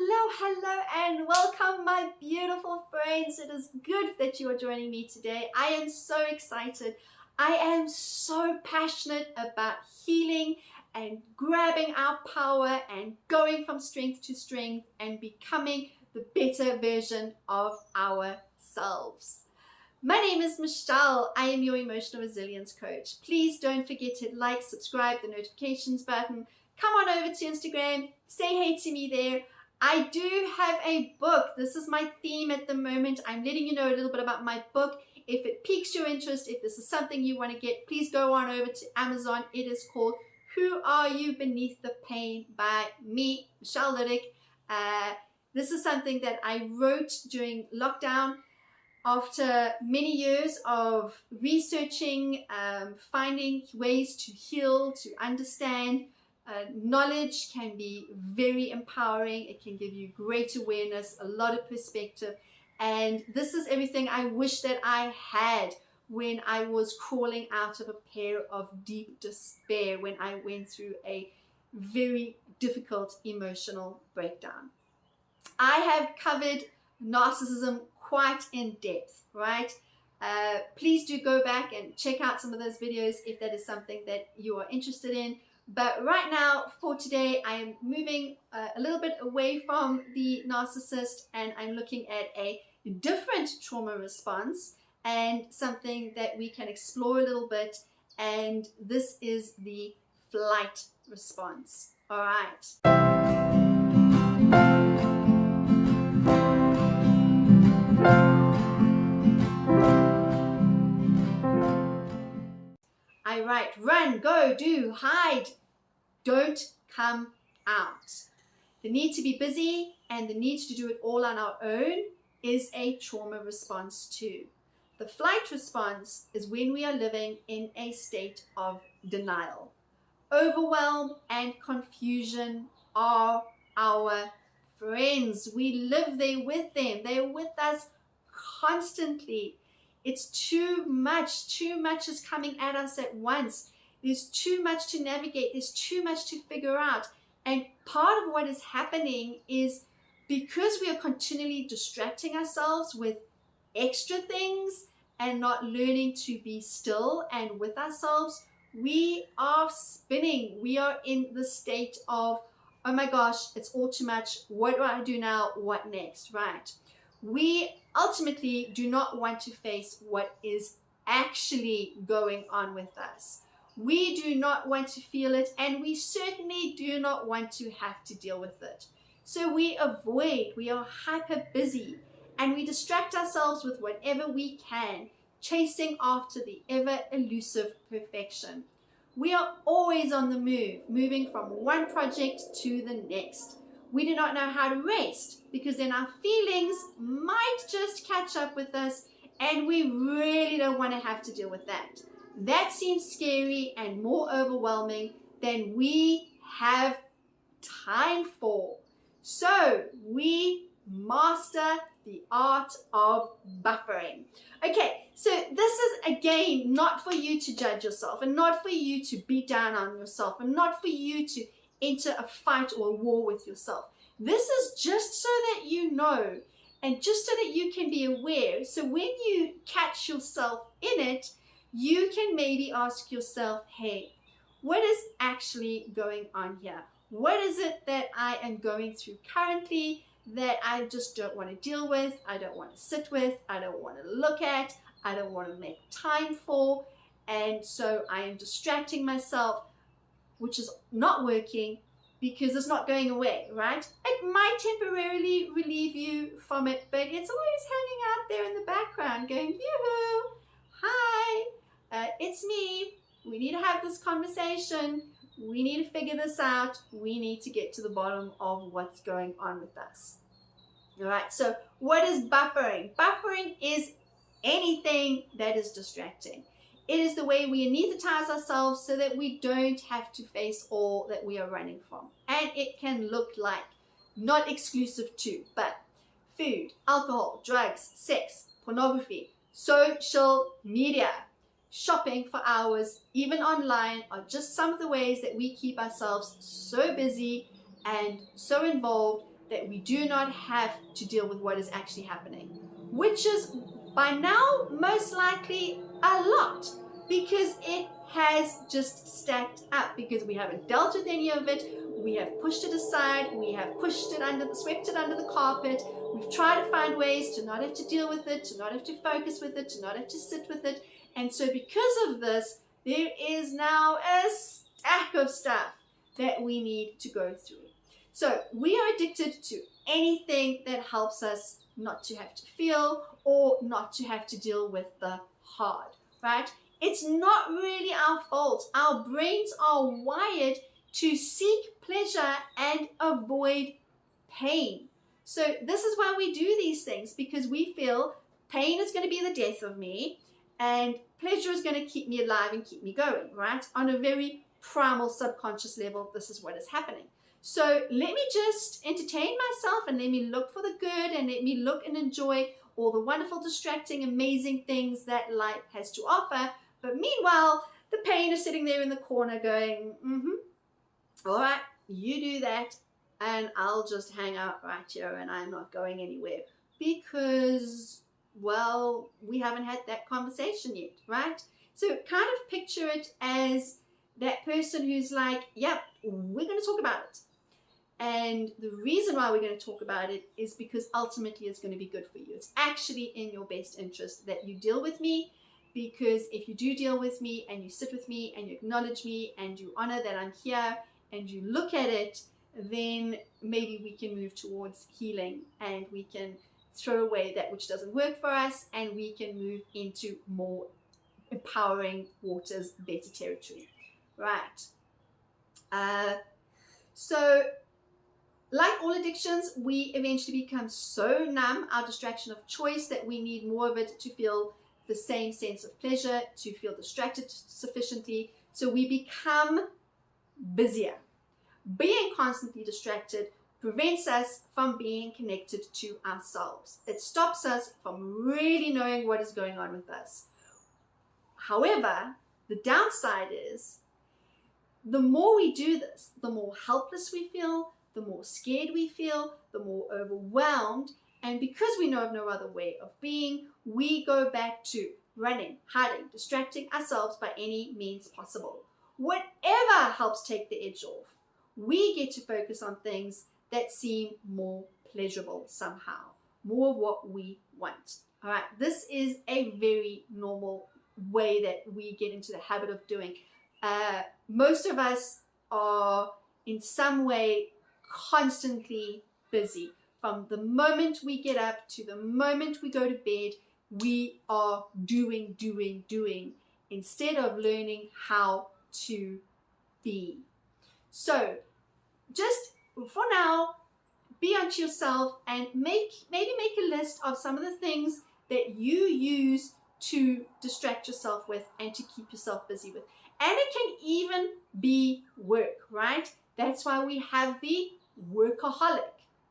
Hello, and welcome, my beautiful friends. It is good that you are joining me today. I am so excited. I am so passionate about healing and grabbing our power and going from strength to strength and becoming the better version of ourselves. My name is Michelle. I am your emotional resilience coach. Please don't forget to like, subscribe, the notifications button. Come on over to Instagram, say hey to me there. I do have a book. This is my theme at the moment. I'm letting you know a little bit about my book. If it piques your interest, if this is something you want to get, please go on over to Amazon. It is called Who Are You Beneath the Pain by me, Michelle Liddick. This is something that I wrote during lockdown after many years of researching, finding ways to heal, to understand. Knowledge can be very empowering. It can give you great awareness, a lot of perspective. And this is everything I wish that I had when I was crawling out of a pair of deep despair, when I went through a very difficult emotional breakdown. I have covered narcissism quite in depth, right? Please do go back and check out some of those videos if that is something that you are interested in. But right now, for today, I am moving a little bit away from the narcissist, and I'm looking at a different trauma response and something that we can explore a little bit. And this is the flight response. All right. I write, run, go, do, hide, don't come out. The need to be busy and the need to do it all on our own is a trauma response too. The flight response is when we are living in a state of denial. Overwhelm and confusion are our friends. We live there with them. They're with us constantly. It's too much is coming at us at once. There's too much to navigate. There's too much to figure out. And part of what is happening is because we are continually distracting ourselves with extra things and not learning to be still and with ourselves, we are spinning. We are in the state of, oh my gosh, it's all too much. What do I do now? What next, right? We ultimately do not want to face what is actually going on with us. We do not want to feel it, and we certainly do not want to have to deal with it. So we avoid, we are hyper busy, and we distract ourselves with whatever we can, chasing after the ever elusive perfection. We are always on the move, moving from one project to the next. We do not know how to rest because then our feelings might just catch up with us, and we really don't want to have to deal with that. That seems scary and more overwhelming than we have time for. So we master the art of buffering. Okay, so this is again not for you to judge yourself and not for you to beat down on yourself and not for you to enter a fight or a war with yourself. This is just so that you know and just so that you can be aware. So when you catch yourself in it, you can maybe ask yourself, hey, what is actually going on here? What is it that I am going through currently that I just don't want to deal with, I don't want to sit with, I don't want to look at, I don't want to make time for, and so I am distracting myself, which is not working because it's not going away, right? It might temporarily relieve you from it, but it's always hanging out there in the background going, yoo-hoo, hi, it's me, we need to have this conversation, we need to figure this out, we need to get to the bottom of what's going on with us. All right, so what is buffering? Buffering is anything that is distracting. It is the way we anesthetize ourselves so that we don't have to face all that we are running from. And it can look like, not exclusive to, but food, alcohol, drugs, sex, pornography, social media, shopping for hours, even online, are just some of the ways that we keep ourselves so busy and so involved that we do not have to deal with what is actually happening, which is by now most likely a lot, because it has just stacked up, because we haven't dealt with any of it. We have pushed it aside, we have pushed it swept it under the carpet. We've tried to find ways to not have to deal with it, to not have to focus with it, to not have to sit with it. And so because of this, there is now a stack of stuff that we need to go through. So we are addicted to anything that helps us not to have to feel or not to have to deal with the hard, right? It's not really our fault. Our brains are wired to seek pleasure and avoid pain. So this is why we do these things, because we feel pain is going to be the death of me and pleasure is going to keep me alive and keep me going, right? On a very primal subconscious level, this is what is happening. So let me just entertain myself and let me look for the good and let me look and enjoy all the wonderful, distracting, amazing things that life has to offer. But meanwhile, the pain is sitting there in the corner going, all right, you do that and I'll just hang out right here and I'm not going anywhere, because, well, we haven't had that conversation yet, right? So kind of picture it as that person who's like, yep, we're going to talk about it. And the reason why we're going to talk about it is because ultimately it's going to be good for you. It's actually in your best interest that you deal with me, because if you do deal with me and you sit with me and you acknowledge me and you honor that I'm here and you look at it, then maybe we can move towards healing and we can throw away that which doesn't work for us and we can move into more empowering waters, better territory, right? So like all addictions, we eventually become so numb, our distraction of choice, that we need more of it to feel the same sense of pleasure, to feel distracted sufficiently. So we become busier. Being constantly distracted prevents us from being connected to ourselves. It stops us from really knowing what is going on with us. However, the downside is, the more we do this, the more helpless we feel, the more scared we feel, the more overwhelmed. And because we know of no other way of being, we go back to running, hiding, distracting ourselves by any means possible. Whatever helps take the edge off, we get to focus on things that seem more pleasurable somehow, more of what we want. All right, this is a very normal way that we get into the habit of doing. Most of us are in some way constantly busy. From the moment we get up to the moment we go to bed, we are doing, instead of learning how to be. So just for now, be unto yourself and maybe make a list of some of the things that you use to distract yourself with and to keep yourself busy with. And it can even be work, right? That's why we have the workaholic,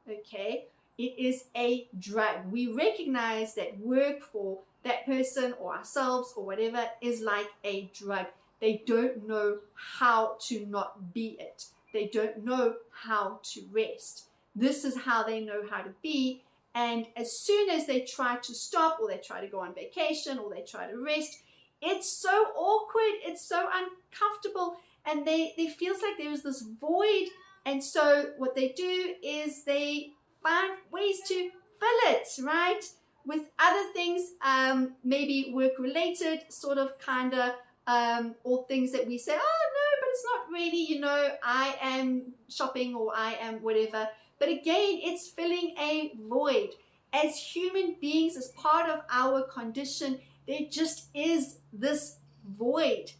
okay? It is a drug. We recognize that work for that person or ourselves or whatever is like a drug. They don't know how to not be it. They don't know how to rest. This is how they know how to be. And as soon as they try to stop, or they try to go on vacation, or they try to rest, it's so awkward, it's so uncomfortable, and they feels like there is this void. And so what they do is they find ways to fill it, right, with other things, maybe work related, sort of, kind of, or things that we say, oh no, but it's not really, I am shopping or I am whatever. But again, it's filling a void. As human beings, as part of our condition, there just is this void.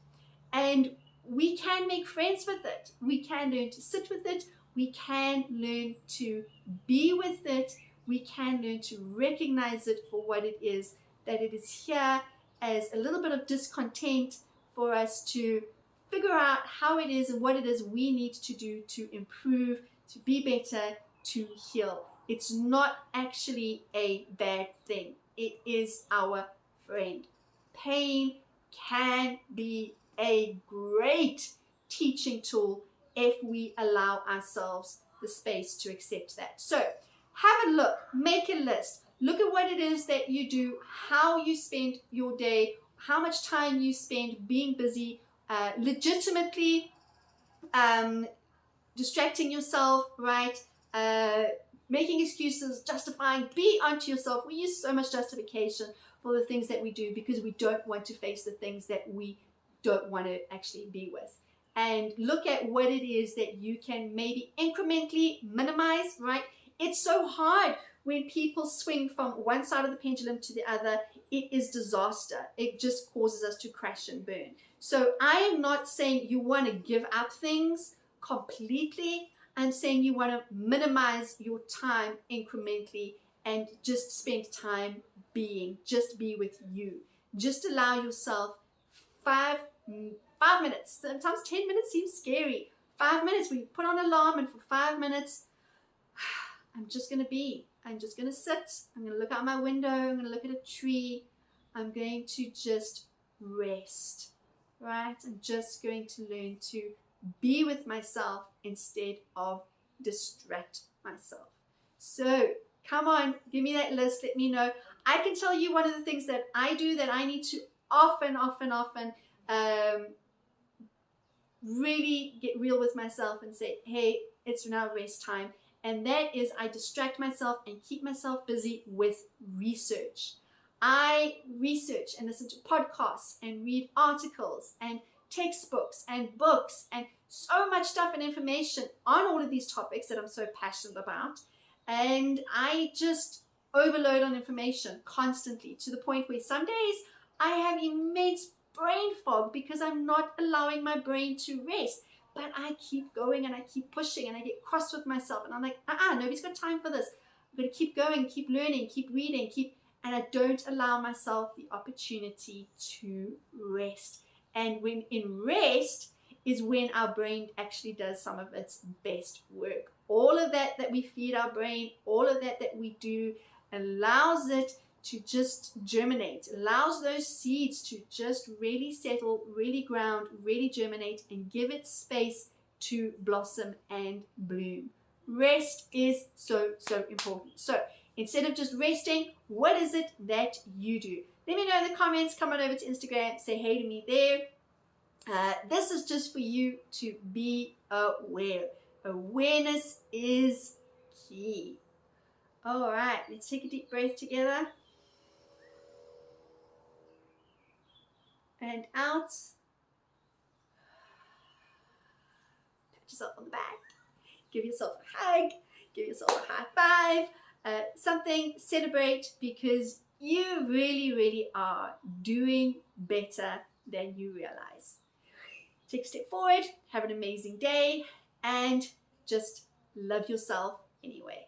And we can make friends with it. We can learn to sit with it. We can learn to be with it. We can learn to recognize it for what it is, that it is here as a little bit of discontent for us to figure out how it is and what it is we need to do to improve, to be better, to heal. It's not actually a bad thing. It is our friend. Pain can be a great teaching tool if we allow ourselves the space to accept that. So have a look, make a list, look at what it is that you do, how you spend your day, how much time you spend being busy, legitimately distracting yourself, right? Making excuses, justifying, be onto yourself. We use so much justification for the things that we do because we don't want to face the things that we don't want to actually be with. And look at what it is that you can maybe incrementally minimize, right? It's so hard when people swing from one side of the pendulum to the other. It is disaster. It just causes us to crash and burn. So I am not saying you want to give up things completely. I'm saying you want to minimize your time incrementally and just spend time being, just be with you. Just allow yourself 5 minutes. Sometimes 10 minutes seems scary. 5 minutes, we put on an alarm, and for 5 minutes, I'm just going to be. I'm just going to sit. I'm going to look out my window. I'm going to look at a tree. I'm going to just rest, right? I'm just going to learn to be with myself instead of distract myself. So come on, give me that list. Let me know. I can tell you one of the things that I do that I need to often really get real with myself and say, hey, it's now rest time. And that is I distract myself and keep myself busy with research. I research and listen to podcasts and read articles and textbooks and books and so much stuff and information on all of these topics that I'm so passionate about. And I just overload on information constantly to the point where some days I have immense brain fog because I'm not allowing my brain to rest. But I keep going and I keep pushing and I get cross with myself and I'm like, nobody's got time for this. I'm going to keep going, keep learning, keep reading, and I don't allow myself the opportunity to rest. And when in rest is when our brain actually does some of its best work. All of that we feed our brain, all of that we do allows it to just germinate, allows those seeds to just really settle, really ground, really germinate, and give it space to blossom and bloom. Rest is so important. So instead of just resting, what is it that you do? Let me know in the comments. Come on over to Instagram, say hey to me there. This is just for you to be aware. Awareness is key. All right, let's take a deep breath together. And out. Pat yourself on the back. Give yourself a hug. Give yourself a high five. Something, celebrate, because you really are doing better than you realize. Take a step forward. Have an amazing day. And just love yourself anyway.